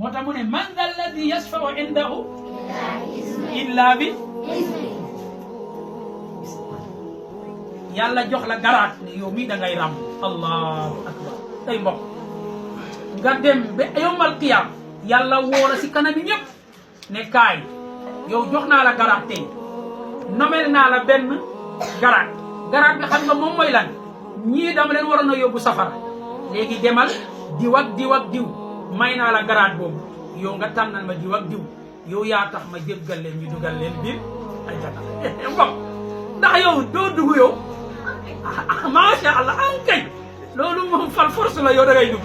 moo tax mu ne man dha alladi yashfau indahu illa bi yàlla jox la garaat ne yow mii da ngay ràmm allahu akbar tey mbokk nga dem ba yombal qiyaam yàlla wóora si kanami ñëpp ne kaay yow jox naa la garaat tey nomel naa la benn garaat bi xam nga moom mooy lan ñii dama leen waroon a yóbbu safara léegi demal diw ak diw ak diw may naa la garaat boobu yow nga tànnal ma diw ak diw yow yaa tax ma jéggal leen ñu dugal leen biir ay jana mbokk ndax yow doo dugg yow macha allah ankay loolu moom fal force la yow da ngay dugg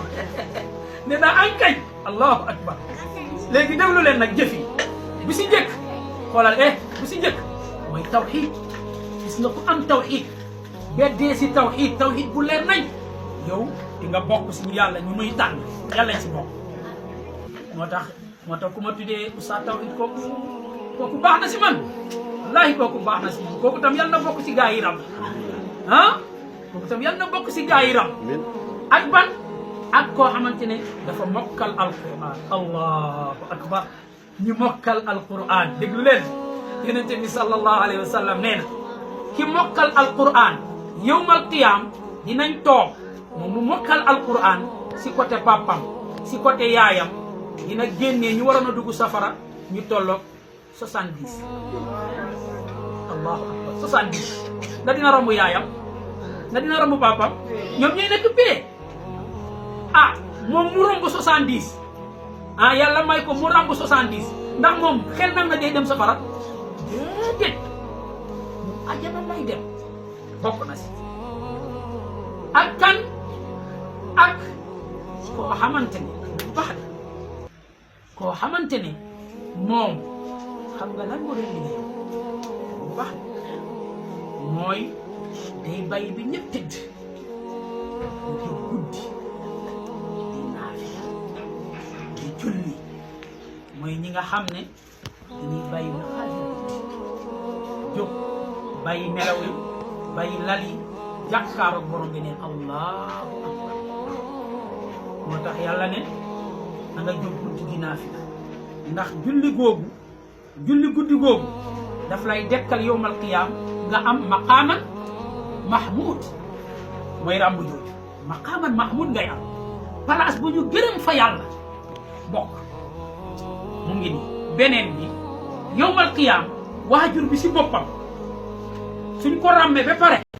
ne daa ankay allahu akbar léegi déglu leen nag jëf yi bi si njëkk xoolal bi si njëkk mooy tawxiid gis nga ku am tawxiid beddee si tawxiid bu leer nañ yow di nga bokk si yàlla ñu muy tànn yàlla si bokk moo tax ku ma tuddee oustaz tawxiid kooku baax na si man wallaahi kooku baax na si man kooku tam yàlla na bokk si gaa yi ram kooku tam yàlla na bokk si gaa yi ram ak ban ak koo xamante ne dafa mokkal alquran allahu akbar ñu mokkal alquran déglu leen yonente bi sallallahu alayhi wa sallam nee na ki mokkal alquran yawmal qiyaam dinañ toog moom mu mokkal alquran si côté papam si côté yaayam dina génnee ñu waroon a dugg safara ñu tolloog 70 allahu akbar 70 nga dina romb yaayam nga dina romb papam ñoom ñooy nekk pee moom mu romb 70 yàlla may ko mu romb 70 ndax moom xel nag na day dem safara déedéet mu àjjana lay dem bokk na si ak kan ak koo xamante ne baax na koo xamante ne moom xam nga lan moo doon liggéey bu baax mooy day bàyyi bi ñëpp tëdd mu jóg guddi di naafiya di julli mooy ñi nga xam ne dañuy bàyyi ba xaaju guddi jóg bàyyi nelaw yi bàyyi lal yi jàkkaaroog borom bi ne allahu akbar moo tax yàlla ne na nga jóg guddi di naafiya ndax julli guddi googu daf lay dekkal yowmal qiyaam nga am maqaaman mahmud mooy ràmbu jooju maqaaman mahmud ngay am place bu ñu gërëm fa yàlla bokk mu ngi nii beneen bi yowmal qiyaam waajur bi si boppam suñ ko ràmmee ba pare